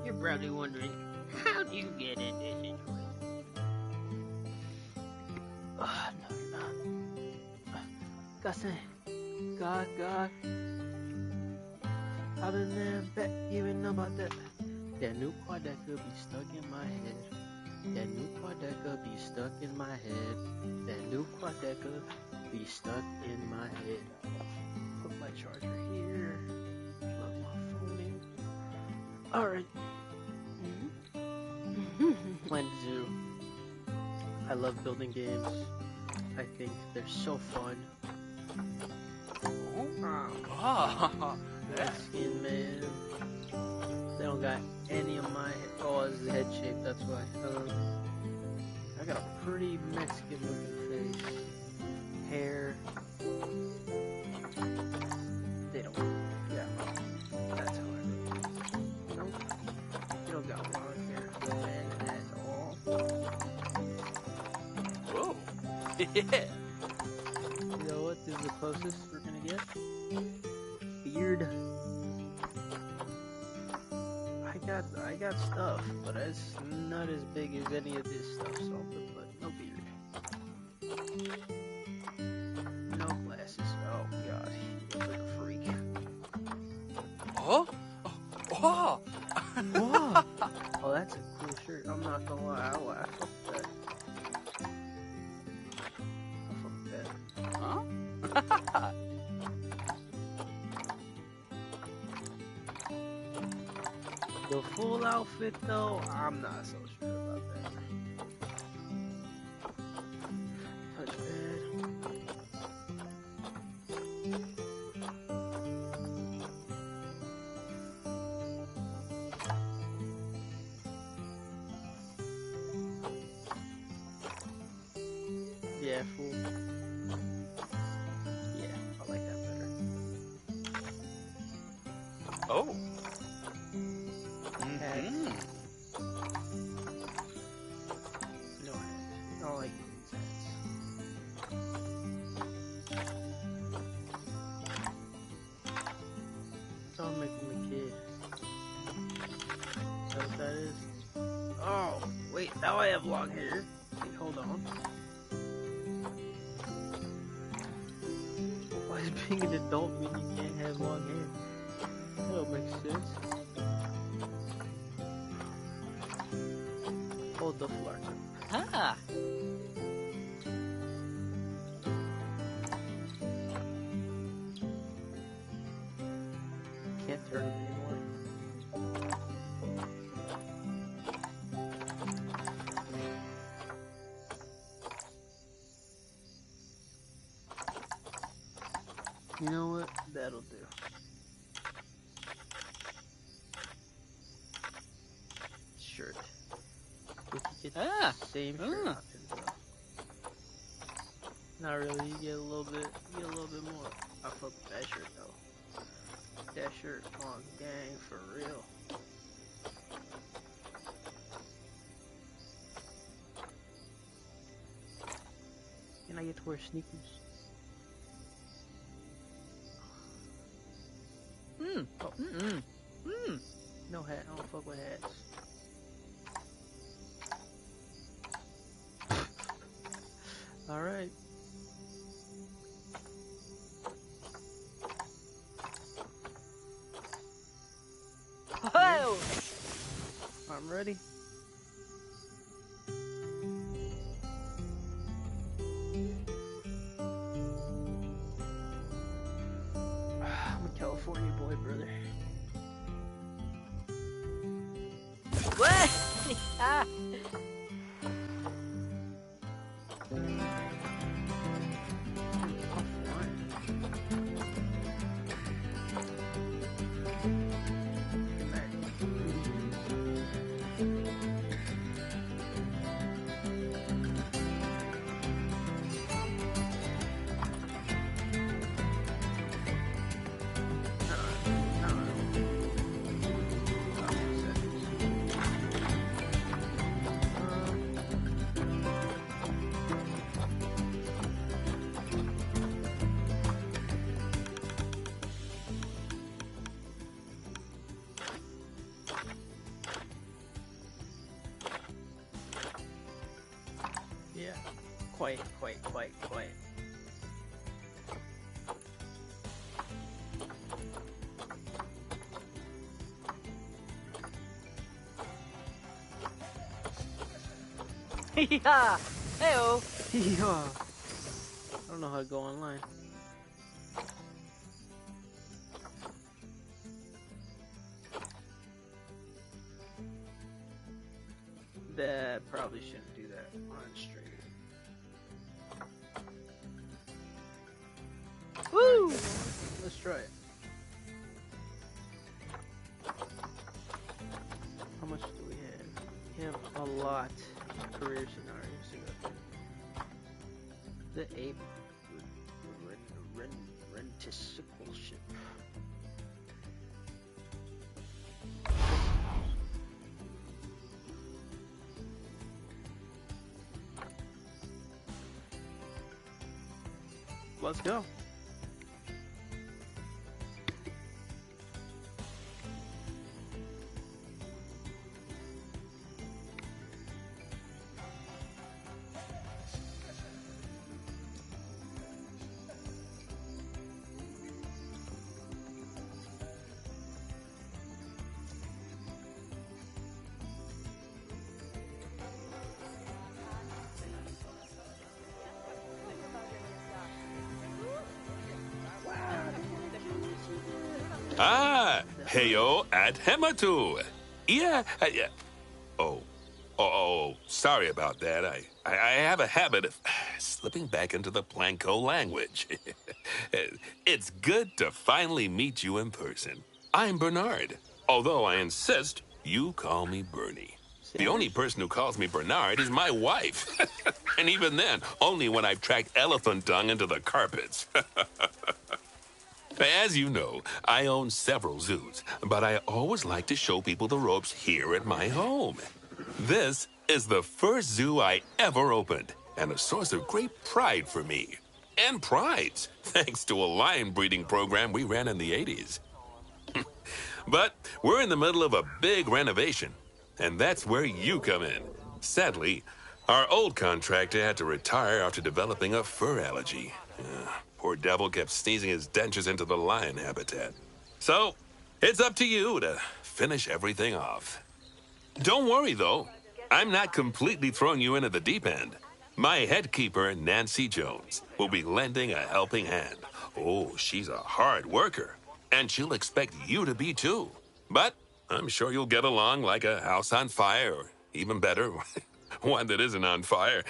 You're probably wondering, how do you get in this situation? No, you're not. Cousin, God, I've been there, bet even know about that. That new quadeca be stuck in my head. That new quadeca be stuck in my head. That new quadeca be stuck in my head. Put my charger here. Plug my phone in. Alright. Planet Zoo. I love building games. I think they're so fun. Oh, That skin, man. They don't got any of my head. Oh, it's the head shape, that's why. I got a pretty Mexican looking face. Hair. They don't. Yeah, that's how I look. Nope. You don't got long hair, man, at all. whoa. Yeah. You know what? This is the closest we're gonna get. Beard. I got stuff, but it's not as big as any of this stuff, so I'm gonna put no beard. No glasses. Oh god, he looks like a freak. Oh? Oh! Whoa! Oh, that's a cool shirt. I'm not gonna lie, I fuck with that. I fuck with that. Huh? The full outfit, though, I'm not so sure about that. Touchpad. Yeah, full. Yeah, I like that better. Oh. Hats. Mhm. No hats. I don't like these hats. Don't make him a kid. Is that what that is? Oh, wait, now I have long hair. Wait, hold on. Why does being an adult mean you can't have long hair? That don't make sense. Hold the floor. Ah. Can't turn it anymore. You know what? That'll do. Shirt. We can get the same shirt options though. Not really. You get a little bit. You get a little bit more. I fuck with that shirt though. That shirt on gang for real. Can I get to wear sneakers? Oh, no hat. I don't fuck with hats. All right. Oh! I'm ready. I'm a California boy, brother. What? Ah. Quite. Yeah. Hey-oh. Yeah. I don't know how to go online. That probably shouldn't do that on stream. Woo! Let's try it. How much do we have? We have a lot of career scenarios to go through. The ape renticicle ship. Let's go. Ah, heyo at Hematu. Yeah. Oh, sorry about that. I have a habit of slipping back into the Planko language. It's good to finally meet you in person. I'm Bernard, although I insist you call me Bernie. The only person who calls me Bernard is my wife. And even then, only when I've tracked elephant dung into the carpets. As you know, I own several zoos, but I always like to show people the ropes here at my home. This is the first zoo I ever opened, and a source of great pride for me. And prides, thanks to a lion breeding program we ran in the 80s. But we're in the middle of a big renovation, and that's where you come in. Sadly, our old contractor had to retire after developing a fur allergy. Poor devil kept sneezing his dentures into the lion habitat. So, it's up to you to finish everything off. Don't worry, though. I'm not completely throwing you into the deep end. My head keeper, Nancy Jones, will be lending a helping hand. Oh, she's a hard worker, and she'll expect you to be too. But I'm sure you'll get along like a house on fire, or even better, one that isn't on fire.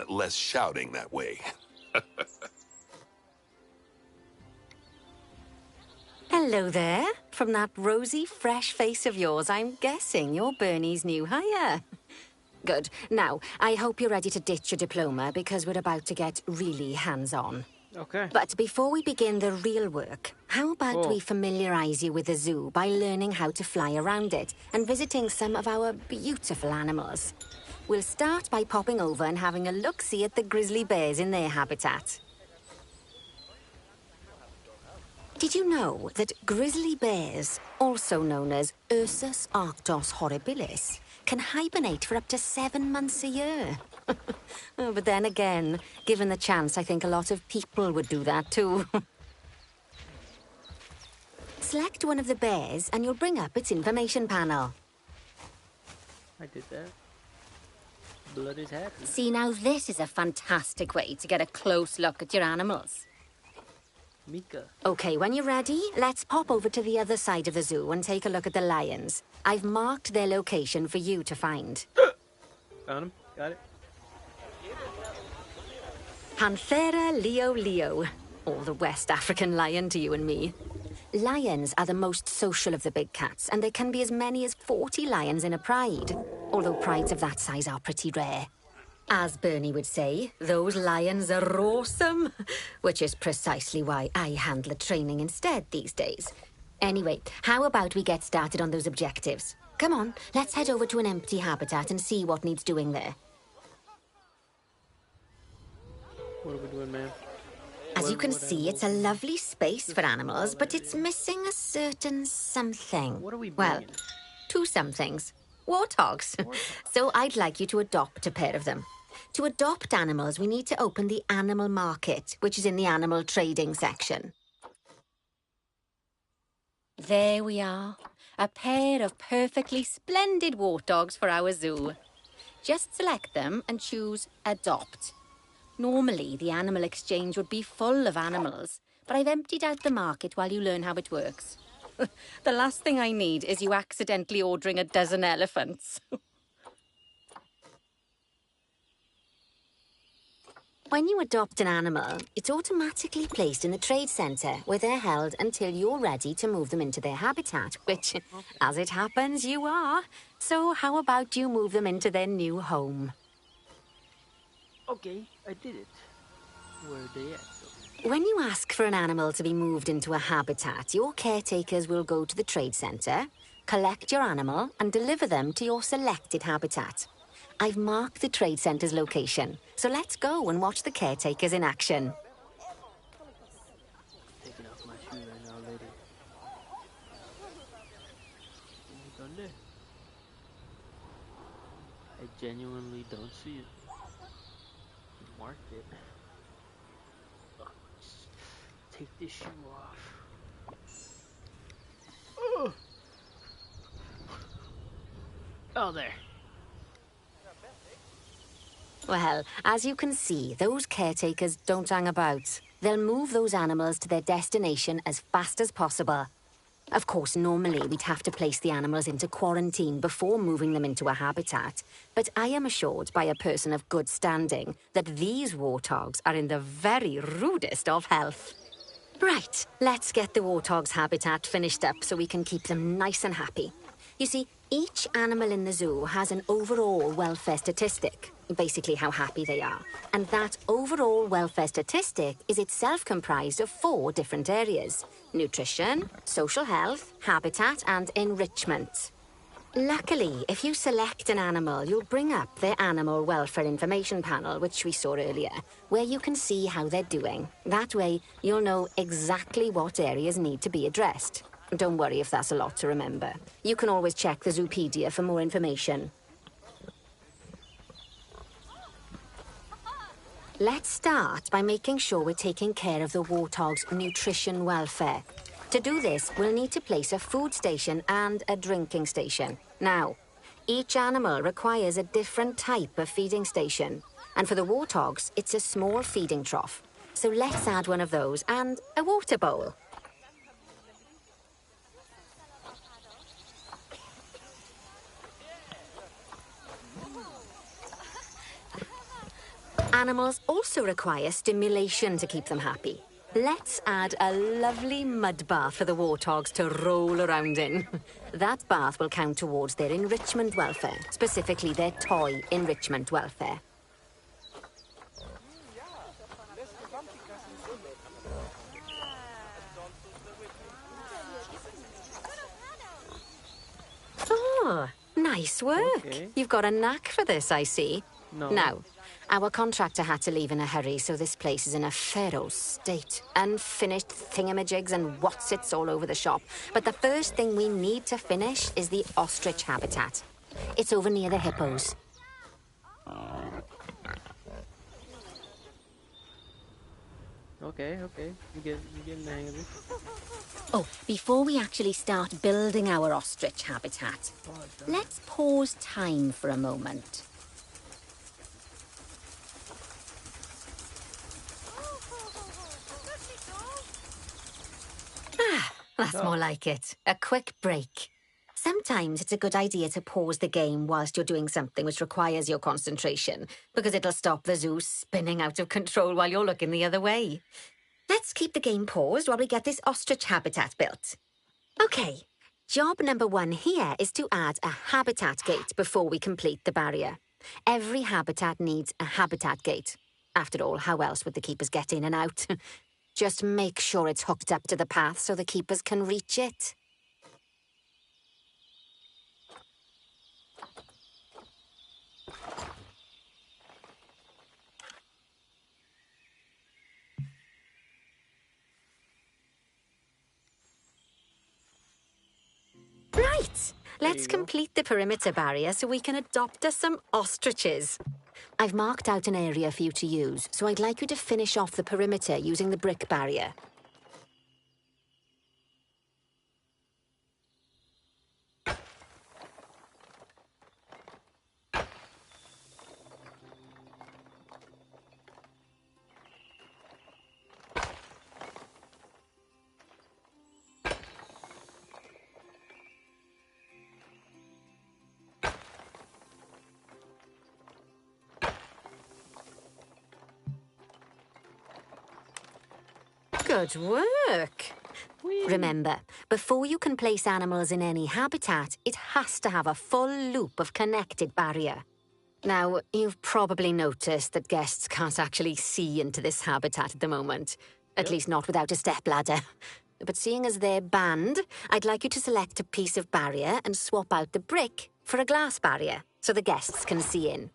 Less shouting that way. Hello there. From that rosy, fresh face of yours, I'm guessing you're Bernie's new hire. Good. Now, I hope you're ready to ditch your diploma because we're about to get really hands-on. Okay. But before we begin the real work, how about we familiarize you with the zoo by learning how to fly around it and visiting some of our beautiful animals? We'll start by popping over and having a look-see at the grizzly bears in their habitat. Did you know that grizzly bears, also known as Ursus arctos horribilis, can hibernate for up to 7 months a year? But then again, given the chance, I think a lot of people would do that too. Select one of the bears and you'll bring up its information panel. I did that. Blood is happy. See, now this is a fantastic way to get a close look at your animals. Mika. Okay, when you're ready, let's pop over to the other side of the zoo and take a look at the lions. I've marked their location for you to find. Found him. Got it. Panthera leo, or the West African lion to you and me. Lions are the most social of the big cats, and there can be as many as 40 lions in a pride, although prides of that size are pretty rare. As Bernie would say, those lions are awesome, which is precisely why I handle the training instead these days. Anyway, how about we get started on those objectives? Come on, let's head over to an empty habitat and see what needs doing there. What are we doing, man? As you can see, it's a lovely space for animals, but it's missing a certain something. What are we Well, bringing? 2 somethings. Warthogs. So I'd like you to adopt a pair of them. To adopt animals, we need to open the animal market, which is in the animal trading section. There we are. A pair of perfectly splendid warthogs for our zoo. Just select them and choose Adopt. Normally, the animal exchange would be full of animals, but I've emptied out the market while you learn how it works. The last thing I need is you accidentally ordering a dozen elephants. When you adopt an animal, it's automatically placed in the trade centre, where they're held until you're ready to move them into their habitat, which, as it happens, you are. So how about you move them into their new home? Okay, I did it. Where are they at, though? When you ask for an animal to be moved into a habitat, your caretakers will go to the trade centre, collect your animal, and deliver them to your selected habitat. I've marked the trade centre's location, so let's go and watch the caretakers in action. Taking off my shoe right now, lady. You done there? I genuinely don't see it. You marked it. Ugh, just take this shoe off. Ugh. Oh, there. Well, as you can see, those caretakers don't hang about. They'll move those animals to their destination as fast as possible. Of course, normally we'd have to place the animals into quarantine before moving them into a habitat, but I am assured by a person of good standing that these warthogs are in the very rudest of health. Right, let's get the warthog's habitat finished up so we can keep them nice and happy. You see, each animal in the zoo has an overall welfare statistic, basically how happy they are. And that overall welfare statistic is itself comprised of 4 different areas: nutrition, social health, habitat, and enrichment. Luckily, if you select an animal, you'll bring up their animal welfare information panel, which we saw earlier, where you can see how they're doing. That way, you'll know exactly what areas need to be addressed. Don't worry if that's a lot to remember. You can always check the Zoopedia for more information. Let's start by making sure we're taking care of the warthog's nutrition welfare. To do this, we'll need to place a food station and a drinking station. Now, each animal requires a different type of feeding station. And for the warthogs, it's a small feeding trough. So let's add one of those and a water bowl. Animals also require stimulation to keep them happy. Let's add a lovely mud bath for the warthogs to roll around in. That bath will count towards their enrichment welfare, specifically their toy enrichment welfare. Oh, nice work. Okay. You've got a knack for this, I see. No. Now, our contractor had to leave in a hurry, so this place is in a fair old state. Unfinished thingamajigs and whatsits all over the shop. But the first thing we need to finish is the ostrich habitat. It's over near the hippos. Okay. You're getting the hang of it. Oh, before we actually start building our ostrich habitat, let's pause time for a moment. That's more like it. A quick break. Sometimes it's a good idea to pause the game whilst you're doing something which requires your concentration, because it'll stop the zoo spinning out of control while you're looking the other way. Let's keep the game paused while we get this ostrich habitat built. Okay, job number 1 here is to add a habitat gate before we complete the barrier. Every habitat needs a habitat gate. After all, how else would the keepers get in and out? Just make sure it's hooked up to the path so the keepers can reach it. Right, let's complete the perimeter barrier so we can adopt us some ostriches. I've marked out an area for you to use, so I'd like you to finish off the perimeter using the brick barrier. Good work. Remember, before you can place animals in any habitat, it has to have a full loop of connected barrier. Now, you've probably noticed that guests can't actually see into this habitat at the moment. At least not without a stepladder. But seeing as they're banned, I'd like you to select a piece of barrier and swap out the brick for a glass barrier, so the guests can see in.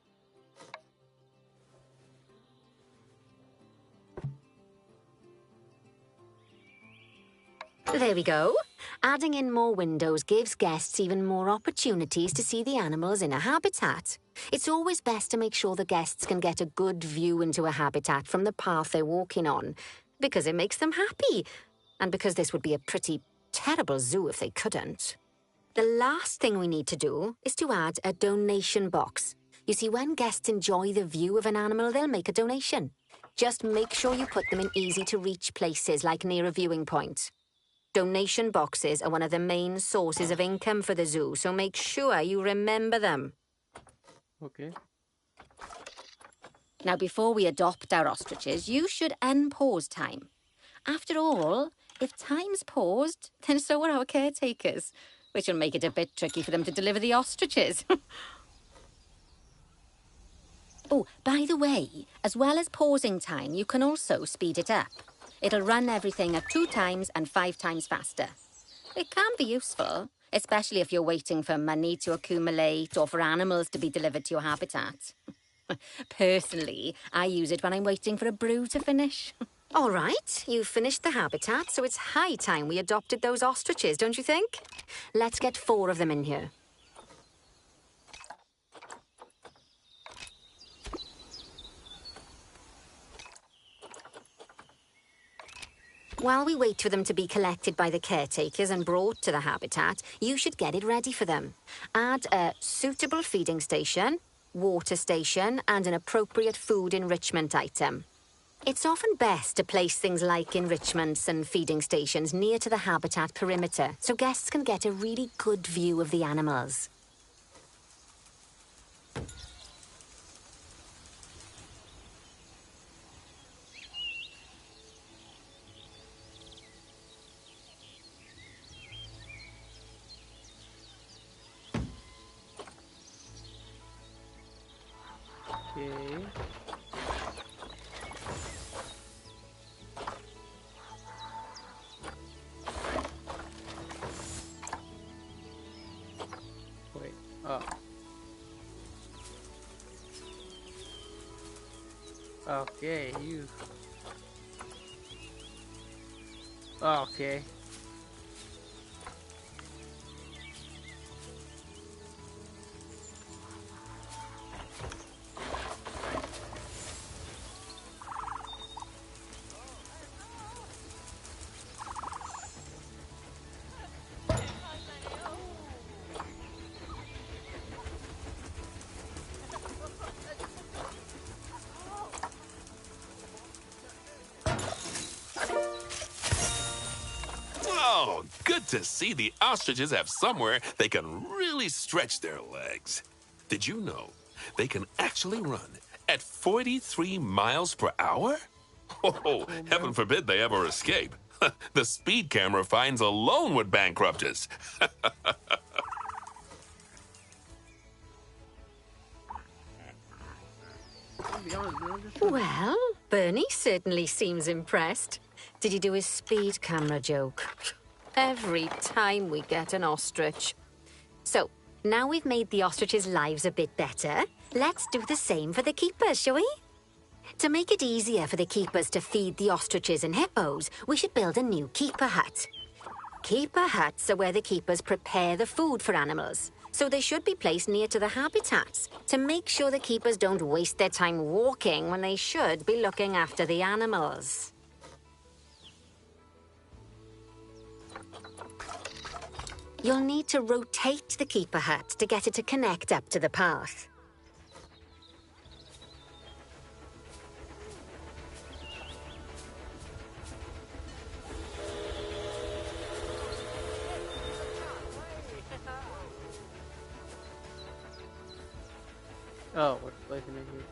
There we go. Adding in more windows gives guests even more opportunities to see the animals in a habitat. It's always best to make sure the guests can get a good view into a habitat from the path they're walking on, because it makes them happy, and because this would be a pretty terrible zoo if they couldn't. The last thing we need to do is to add a donation box. You see, when guests enjoy the view of an animal, they'll make a donation. Just make sure you put them in easy-to-reach places, like near a viewing point. Donation boxes are one of the main sources of income for the zoo, so make sure you remember them. Okay. Now, before we adopt our ostriches, you should unpause time. After all, if time's paused, then so are our caretakers, which will make it a bit tricky for them to deliver the ostriches. Oh, by the way, as well as pausing time, you can also speed it up. It'll run everything at 2 times and 5 times faster. It can be useful, especially if you're waiting for money to accumulate or for animals to be delivered to your habitat. Personally, I use it when I'm waiting for a brew to finish. All right, you've finished the habitat, so it's high time we adopted those ostriches, don't you think? Let's get 4 of them in here. While we wait for them to be collected by the caretakers and brought to the habitat, you should get it ready for them. Add a suitable feeding station, water station, and an appropriate food enrichment item. It's often best to place things like enrichments and feeding stations near to the habitat perimeter, so guests can get a really good view of the animals. Okay. Wait. Oh. Okay, you. Okay. Oh, good to see the ostriches have somewhere they can really stretch their legs. Did you know they can actually run at 43 miles per hour? Oh, heaven forbid they ever escape. The speed camera fines alone would bankrupt us. Well, Bernie certainly seems impressed. Did you do his speed camera joke? Every time we get an ostrich. So, now we've made the ostriches' lives a bit better, let's do the same for the keepers, shall we? To make it easier for the keepers to feed the ostriches and hippos, we should build a new keeper hut. Keeper huts are where the keepers prepare the food for animals, so they should be placed near to the habitats to make sure the keepers don't waste their time walking when they should be looking after the animals. You'll need to rotate the keeper hut to get it to connect up to the path. Oh, we're placing it here.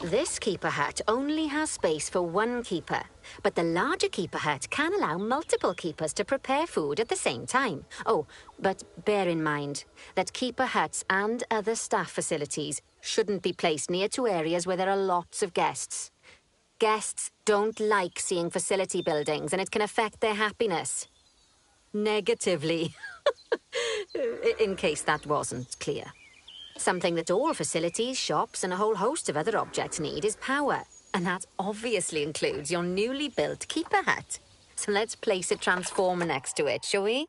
This keeper hut only has space for one keeper, but the larger keeper hut can allow multiple keepers to prepare food at the same time. Oh, but bear in mind that keeper huts and other staff facilities shouldn't be placed near to areas where there are lots of guests. Guests don't like seeing facility buildings, and it can affect their happiness. Negatively. In case that wasn't clear. Something that all facilities, shops, and a whole host of other objects need is power. And that obviously includes your newly built keeper hut. So let's place a transformer next to it, shall we?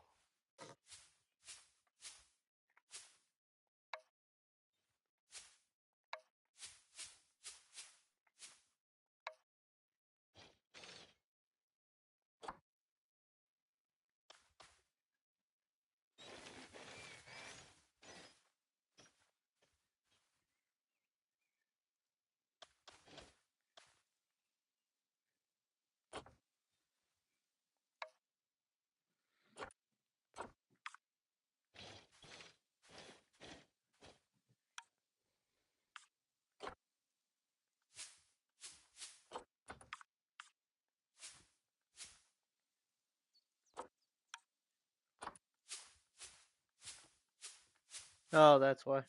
Oh, that's why.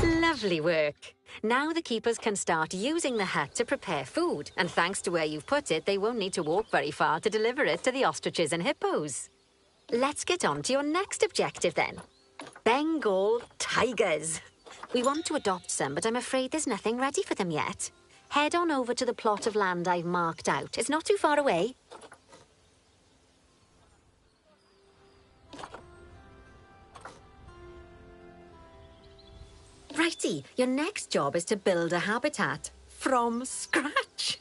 Lovely work. Now the keepers can start using the hut to prepare food, and thanks to where you've put it, they won't need to walk very far to deliver it to the ostriches and hippos. Let's get on to your next objective then. Bengal tigers. We want to adopt some, but I'm afraid there's nothing ready for them yet. Head on over to the plot of land I've marked out. It's not too far away. Righty, your next job is to build a habitat from scratch.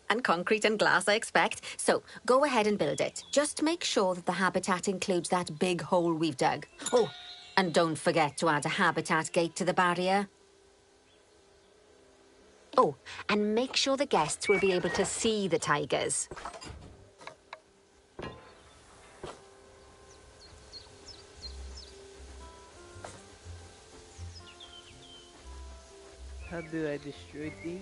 And concrete and glass, I expect. So go ahead and build it. Just make sure that the habitat includes that big hole we've dug. Oh, and don't forget to add a habitat gate to the barrier. Oh, and make sure the guests will be able to see the tigers. How do I destroy these?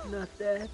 Not that.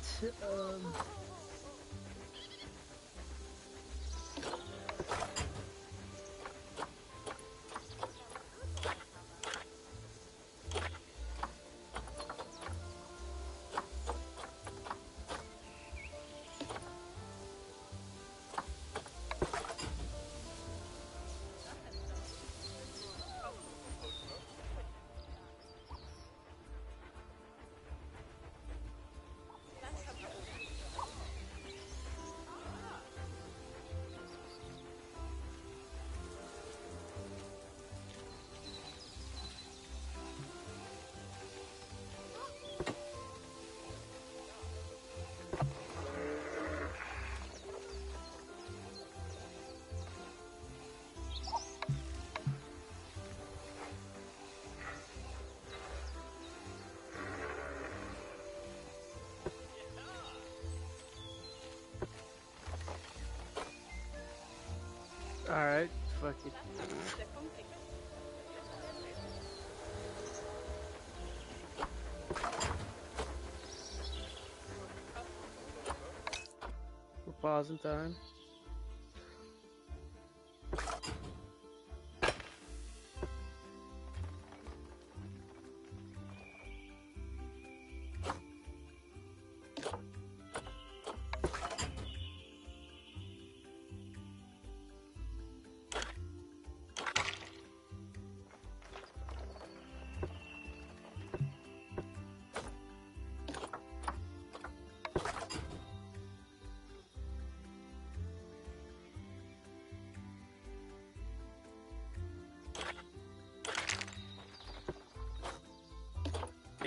Alright, fuck it. We're pausing time.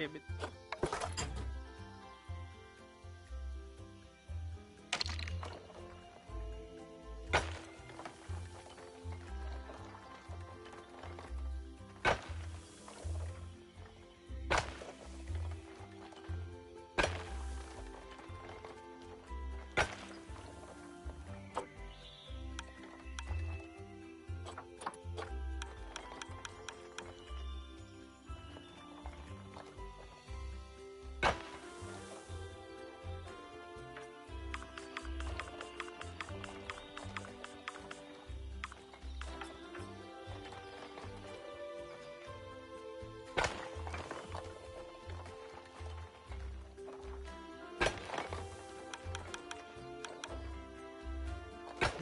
Damn it.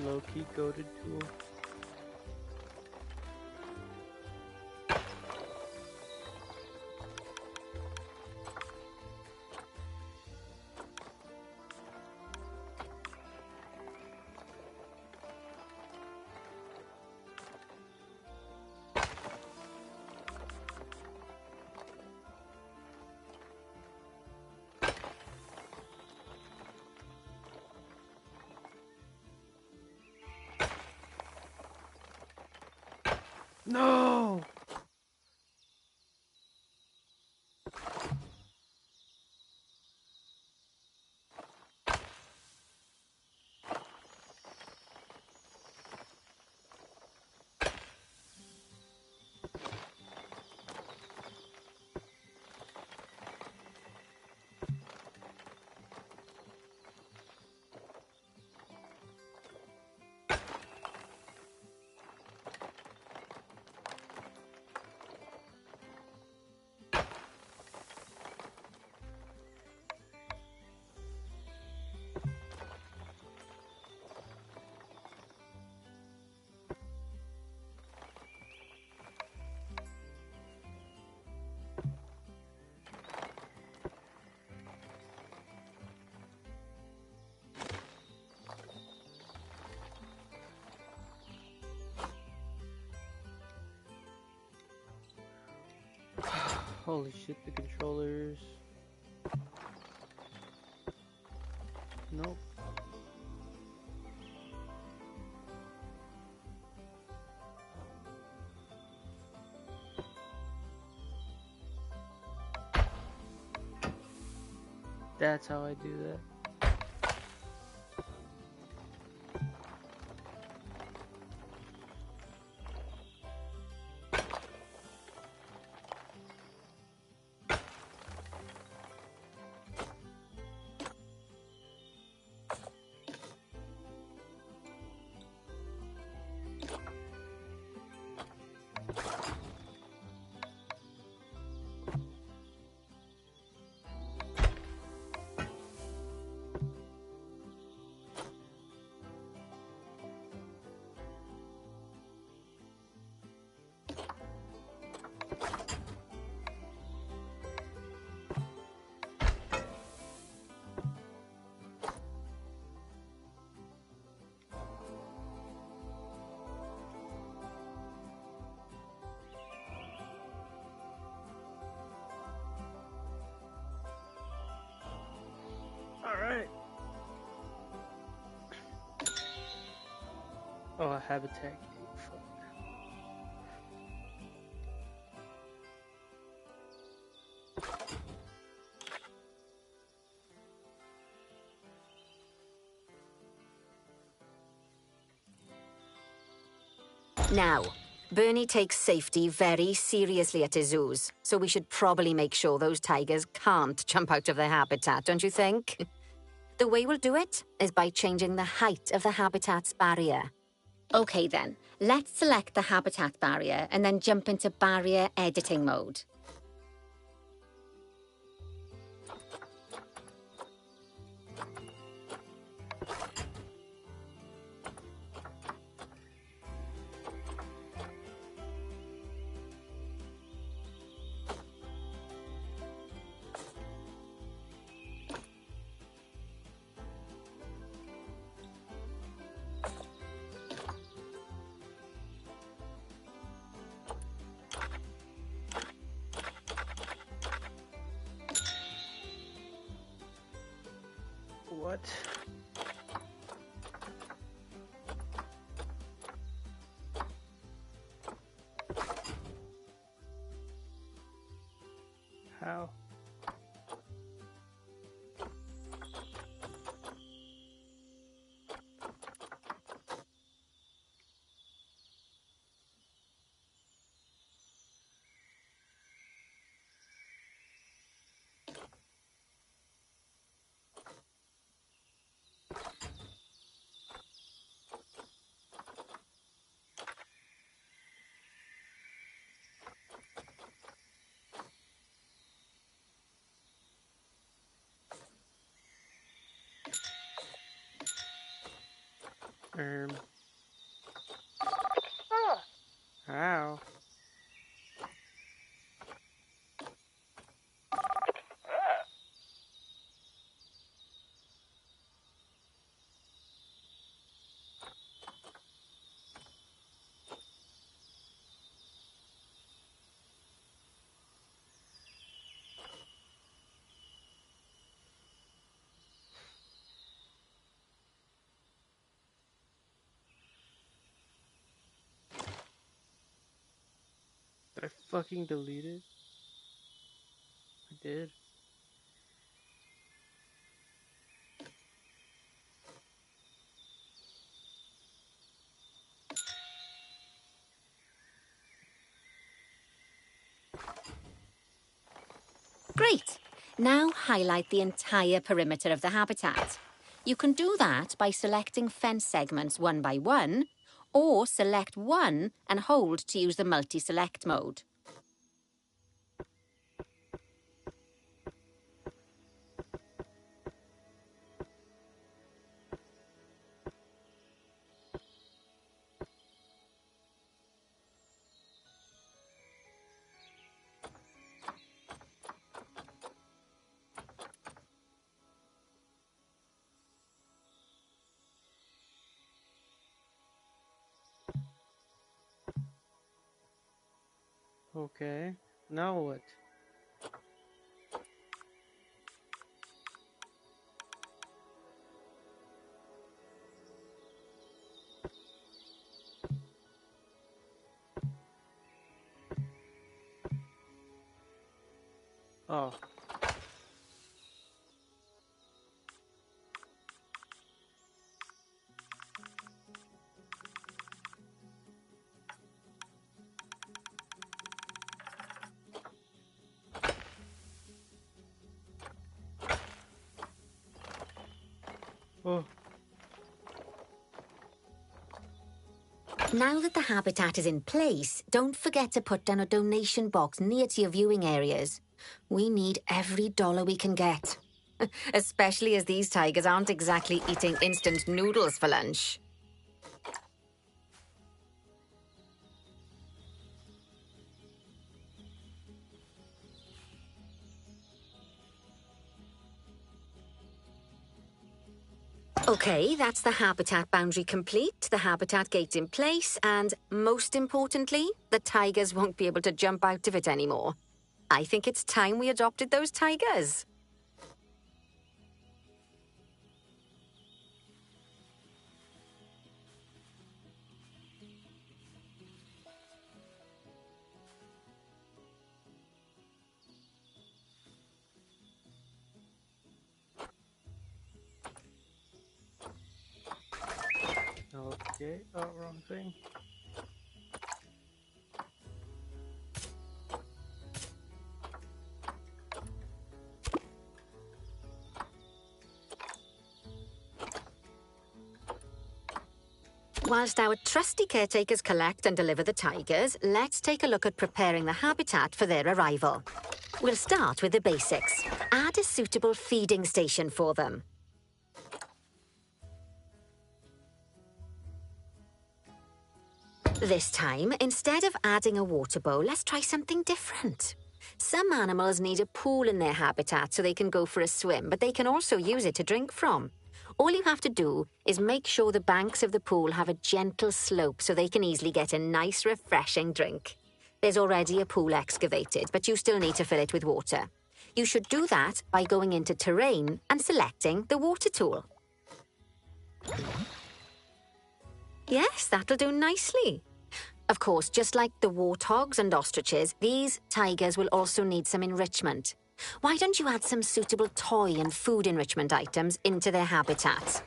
Low-key goated tool. No! Holy shit, the controllers. Nope. That's how I do that. Alright. Oh, a habitat cave. Fuck. Now, Bernie takes safety very seriously at his zoos, so we should probably make sure those tigers can't jump out of their habitat, don't you think? The way we'll do it is by changing the height of the habitat's barrier. Okay then, let's select the habitat barrier and then jump into barrier editing mode. What? How? How? Did I fucking delete it? I did. Great. Now highlight the entire perimeter of the habitat. You can do that by selecting fence segments one by one, or select one and hold to use the multi-select mode. Okay. Now what? Oh. Oh. Now that the habitat is in place, don't forget to put down a donation box near to your viewing areas. We need every dollar we can get. Especially as these tigers aren't exactly eating instant noodles for lunch. Okay, that's the habitat boundary complete, the habitat gate in place, and most importantly, the tigers won't be able to jump out of it anymore. I think it's time we adopted those tigers. Okay. Oh, wrong thing. Whilst our trusty caretakers collect and deliver the tigers, let's take a look at preparing the habitat for their arrival. We'll start with the basics. Add a suitable feeding station for them. This time, instead of adding a water bowl, let's try something different. Some animals need a pool in their habitat so they can go for a swim, but they can also use it to drink from. All you have to do is make sure the banks of the pool have a gentle slope so they can easily get a nice, refreshing drink. There's already a pool excavated, but you still need to fill it with water. You should do that by going into Terrain and selecting the water tool. Yes, that'll do nicely. Of course, just like the warthogs and ostriches, these tigers will also need some enrichment. Why don't you add some suitable toy and food enrichment items into their habitat?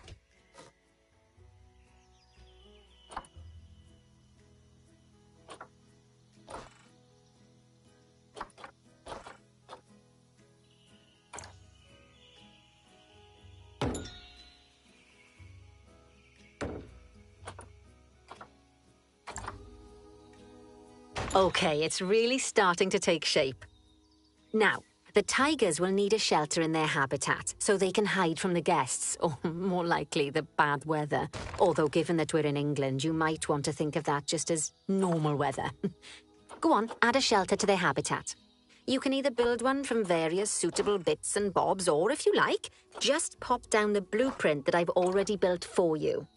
Okay, it's really starting to take shape. Now, the tigers will need a shelter in their habitat so they can hide from the guests, or more likely, the bad weather. Although, given that we're in England, you might want to think of that just as normal weather. Go on, add a shelter to their habitat. You can either build one from various suitable bits and bobs, or if you like, just pop down the blueprint that I've already built for you.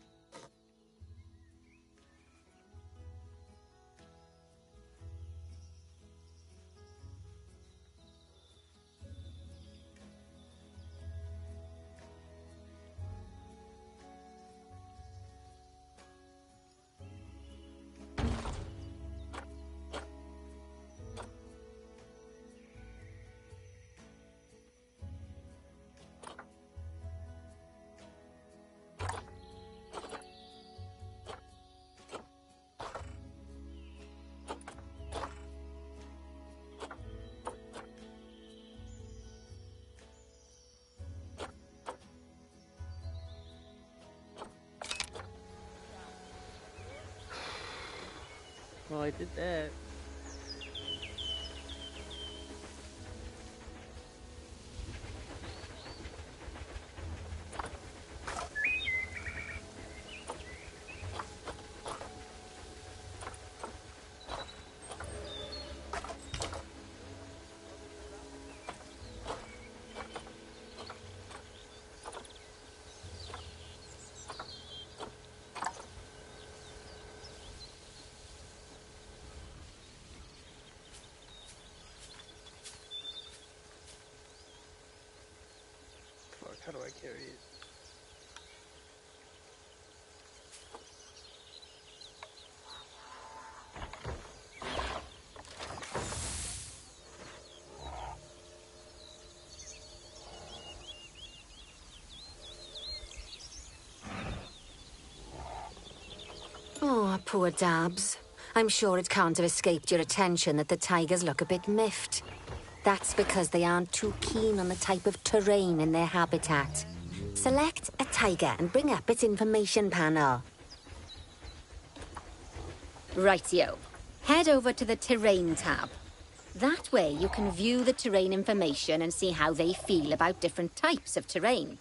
Oh, I did that. Fuck, how do I carry it? Oh, poor Dabs. I'm sure it can't have escaped your attention that the tigers look a bit miffed. That's because they aren't too keen on the type of terrain in their habitat. Select a tiger and bring up its information panel. Rightio. Head over to the Terrain tab. That way you can view the terrain information and see how they feel about different types of terrain.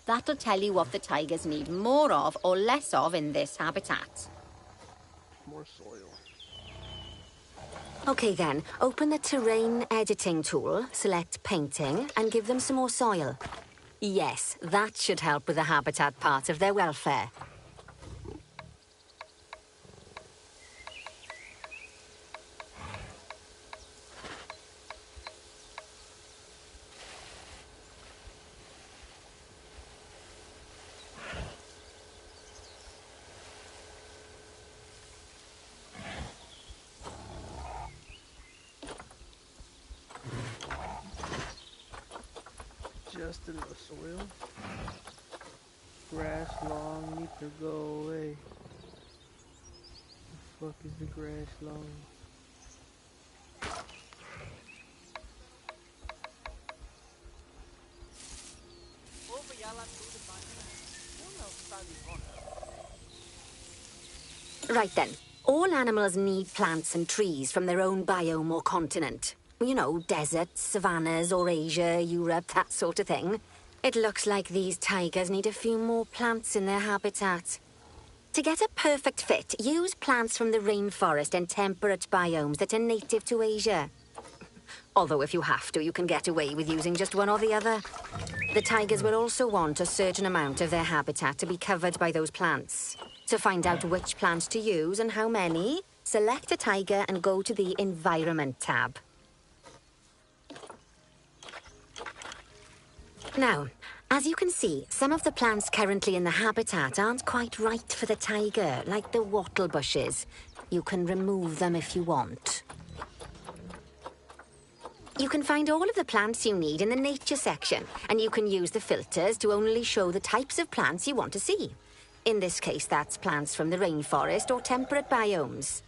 That'll tell you what the tigers need more of or less of in this habitat. More soil. Okay then, open the terrain editing tool, select painting, and give them some more soil. Yes, that should help with the habitat part of their welfare. Just enough soil. Grass long need to go away. The fuck is the grass long? Right then, all animals need plants and trees from their own biome or continent. You know, deserts, savannas, or Asia, Europe, that sort of thing. It looks like these tigers need a few more plants in their habitat. To get a perfect fit, use plants from the rainforest and temperate biomes that are native to Asia. Although if you have to, you can get away with using just one or the other. The tigers will also want a certain amount of their habitat to be covered by those plants. To find out which plants to use and how many, select a tiger and go to the Environment tab. Now, as you can see, some of the plants currently in the habitat aren't quite right for the tiger, like the wattle bushes. You can remove them if you want. You can find all of the plants you need in the nature section, and you can use the filters to only show the types of plants you want to see. In this case, that's plants from the rainforest or temperate biomes.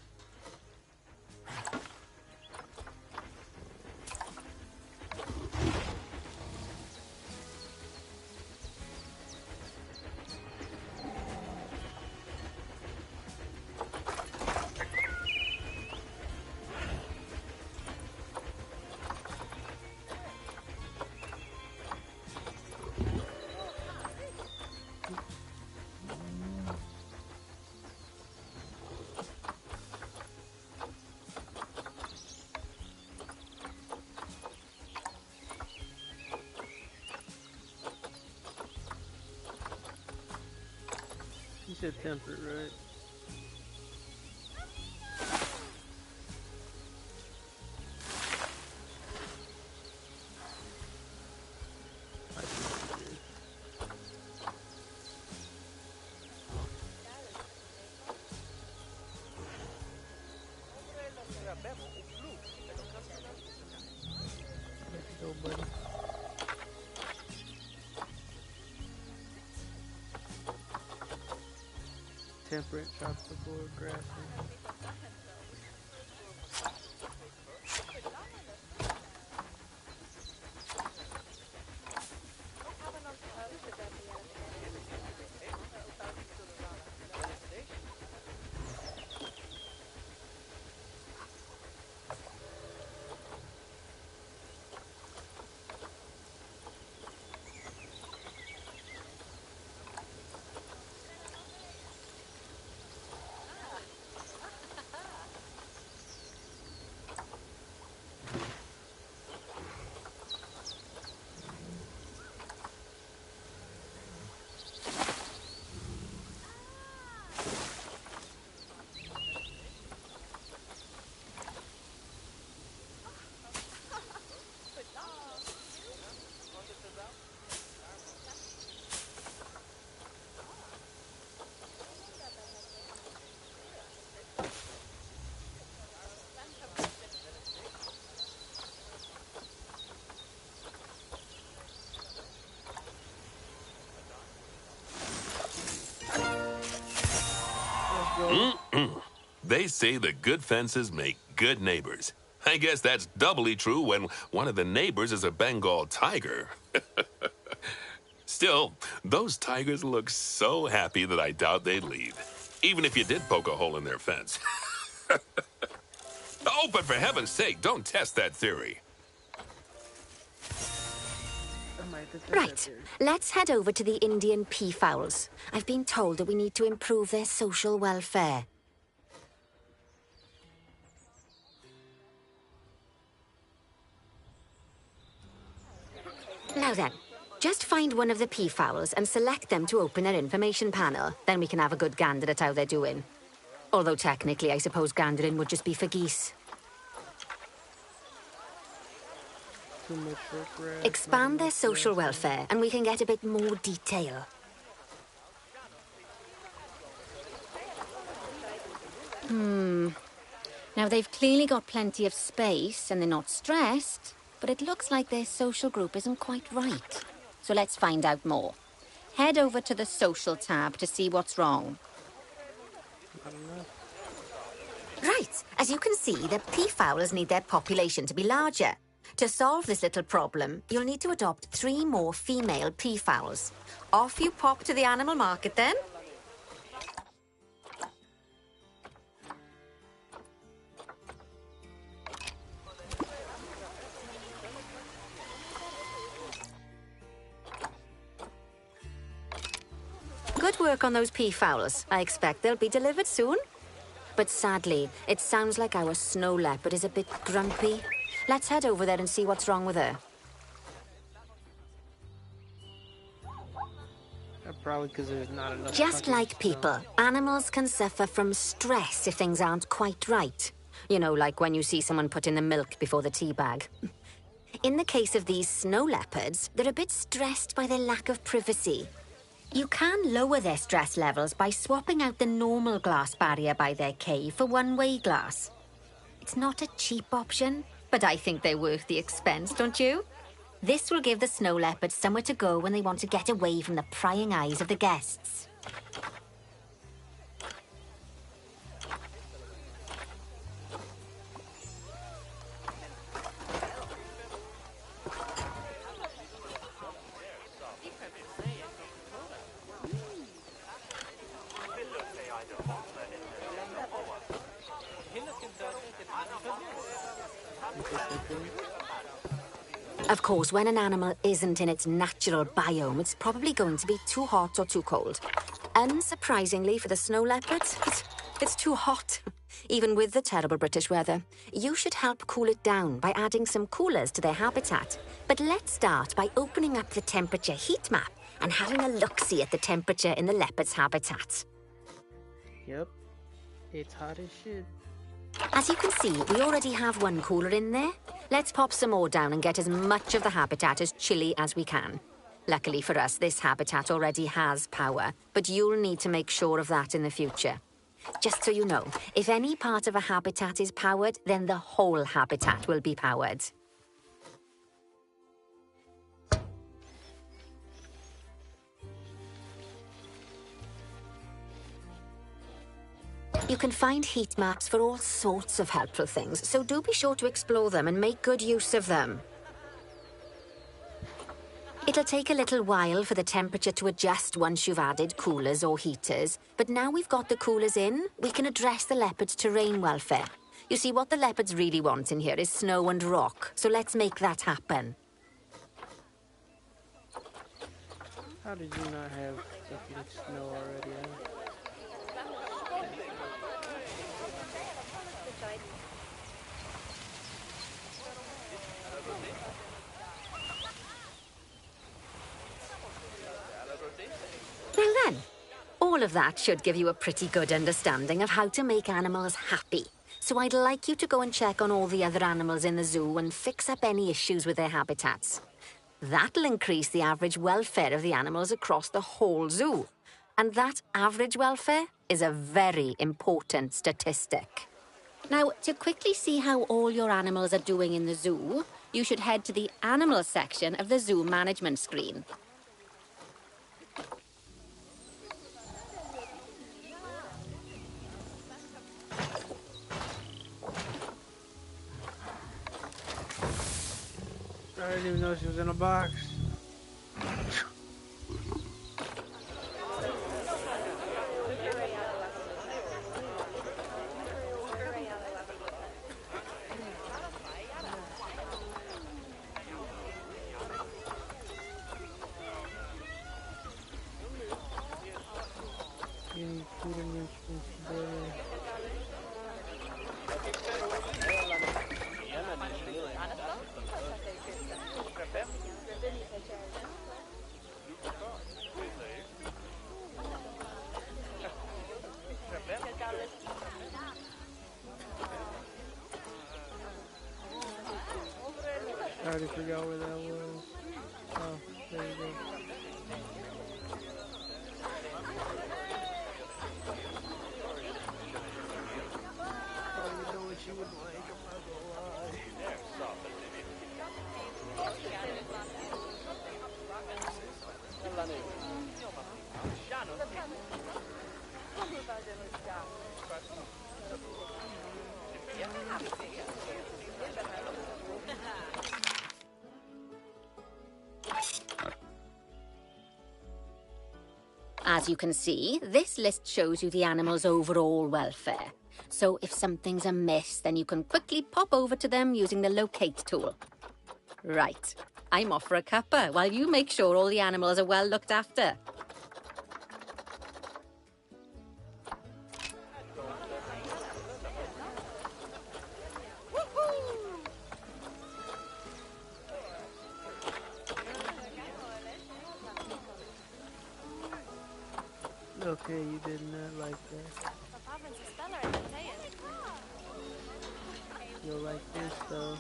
You said temperate, right? I think it is. Let's go, buddy. Temperate, tropical, or grassy. They say that good fences make good neighbors. I guess that's doubly true when one of the neighbors is a Bengal tiger. Still, those tigers look so happy that I doubt they'd leave, even if you did poke a hole in their fence. Oh, but for heaven's sake, don't test that theory. Right, let's head over to the Indian peafowls. I've been told that we need to improve their social welfare. Now then, just find one of the peafowls and select them to open their information panel. Then we can have a good gander at how they're doing. Although technically, I suppose gandering would just be for geese. Too much grass, Expand their social welfare, and we can get a bit more detail. Now, they've clearly got plenty of space and they're not stressed, but it looks like their social group isn't quite right. So let's find out more. Head over to the social tab to see what's wrong. Right, as you can see, the peafowls need their population to be larger. To solve this little problem, you'll need to adopt 3 more female peafowls. Off you pop to the animal market then. Good work on those peafowls. I expect they'll be delivered soon. But sadly, it sounds like our snow leopard is a bit grumpy. Let's head over there and see what's wrong with her. Probably because there's not enough. Just fucking like snow. people, animals can suffer from stress if things aren't quite right. You know, like when you see someone put in the milk before the tea bag. In the case of these snow leopards, they're a bit stressed by their lack of privacy. You can lower their stress levels by swapping out the normal glass barrier by their cave for one-way glass. It's not a cheap option, but I think they're worth the expense, don't you? This will give the snow leopards somewhere to go when they want to get away from the prying eyes of the guests. Of course, when an animal isn't in its natural biome, it's probably going to be too hot or too cold. Unsurprisingly for the snow leopards, it's too hot. Even with the terrible British weather, you should help cool it down by adding some coolers to their habitat. But let's start by opening up the temperature heat map and having a look-see at the temperature in the leopard's habitat. Yep, it's hot as shit. As you can see, we already have one cooler in there. Let's pop some more down and get as much of the habitat as chilly as we can. Luckily for us, this habitat already has power, but you'll need to make sure of that in the future. Just so you know, if any part of a habitat is powered, then the whole habitat will be powered. You can find heat maps for all sorts of helpful things, so do be sure to explore them and make good use of them. It'll take a little while for the temperature to adjust once you've added coolers or heaters, but now we've got the coolers in, we can address the leopard's terrain welfare. You see, what the leopards really want in here is snow and rock, so let's make that happen. How did you not have fucking snow already? Well then, all of that should give you a pretty good understanding of how to make animals happy. So I'd like you to go and check on all the other animals in the zoo and fix up any issues with their habitats. That'll increase the average welfare of the animals across the whole zoo. And that average welfare is a very important statistic. Now, to quickly see how all your animals are doing in the zoo, you should head to the animal section of the zoo management screen. I didn't even know she was in a box. You need food and responsibility. I already forgot where that was. Oh, there you go. Oh, you know what you would like, I'm not gonna lie. As you can see, this list shows you the animal's overall welfare. So if something's amiss, then you can quickly pop over to them using the locate tool. Right, I'm off for a cuppa while you make sure all the animals are well looked after. Okay, you did not like that. You'll like this though.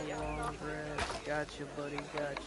Long grass. Gotcha, buddy. Gotcha.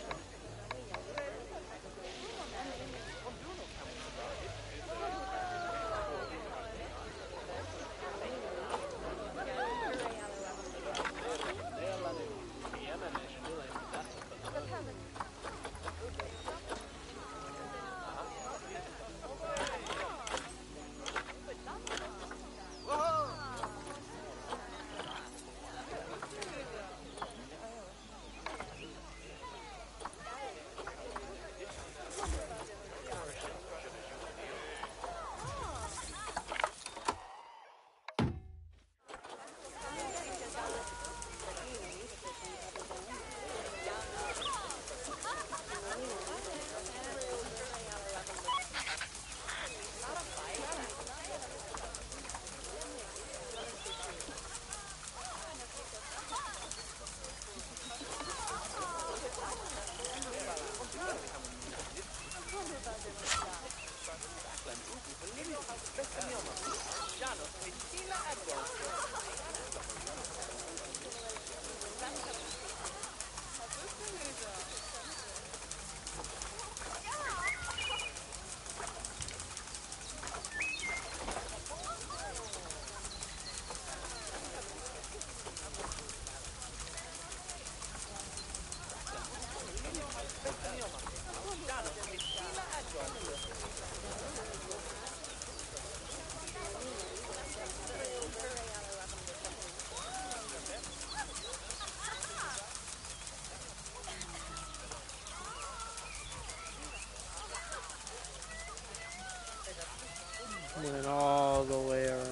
Went all the way around.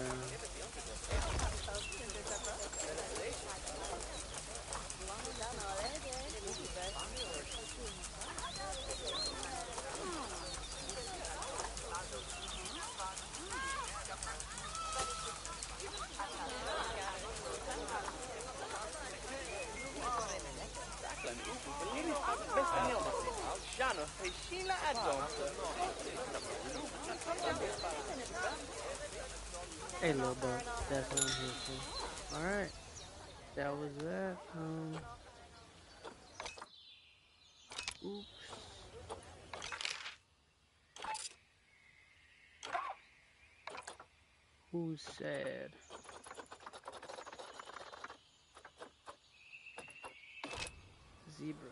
Hey, little buck. That's what I'm here for. Alright. That was that. Oops. Who's sad? Zebras.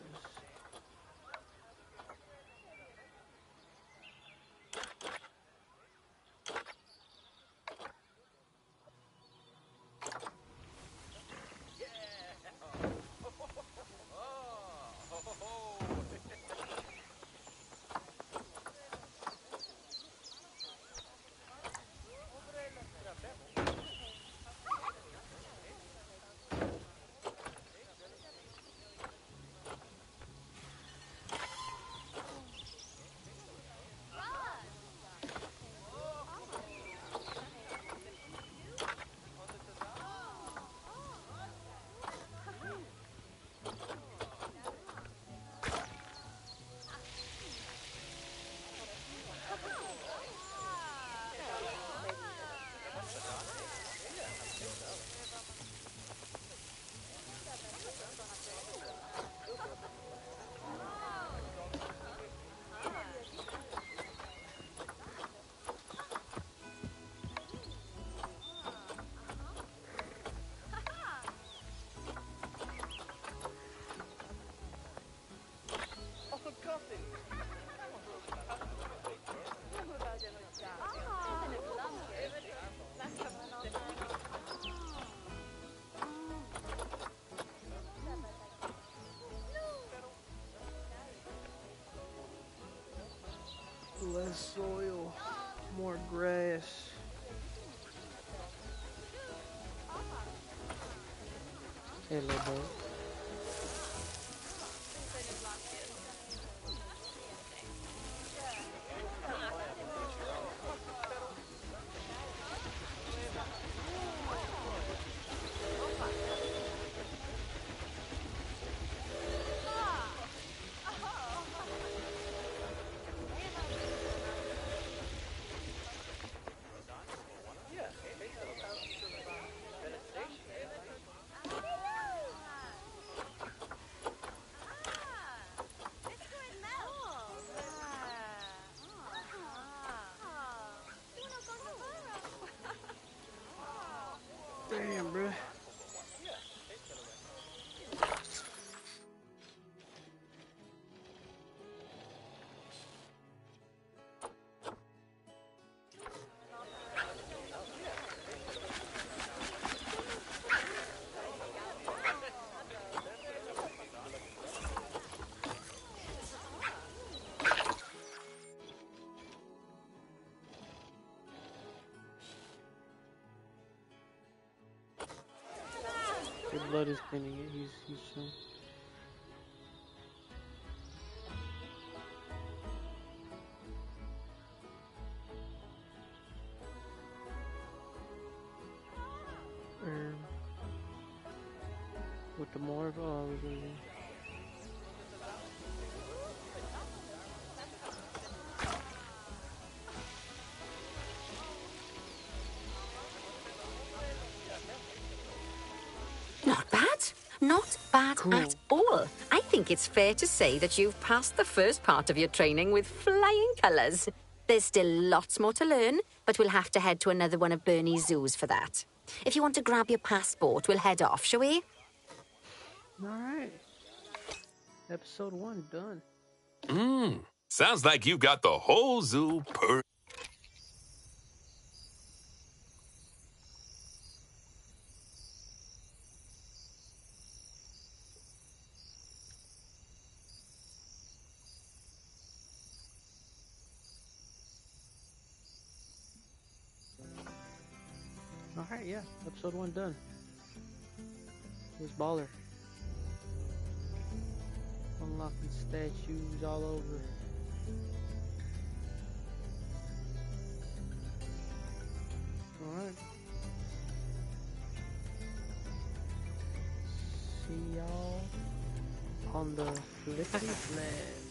Less soil, more grass. Hey, little boy. Damn, bro. The blood is cleaning it. He's chilling. With the morph, oh, we're gonna Not bad. Not bad Cool. at all. I think it's fair to say that you've passed the first part of your training with flying colours. There's still lots more to learn, but we'll have to head to another one of Bernie's zoos for that. If you want to grab your passport, we'll head off, shall we? Alright. Episode 1 done. Sounds like you got the whole zoo per. Alright, yeah. Episode 1 done. Here's Baller. Unlocking statues all over. Alright. See y'all on the flippity flip.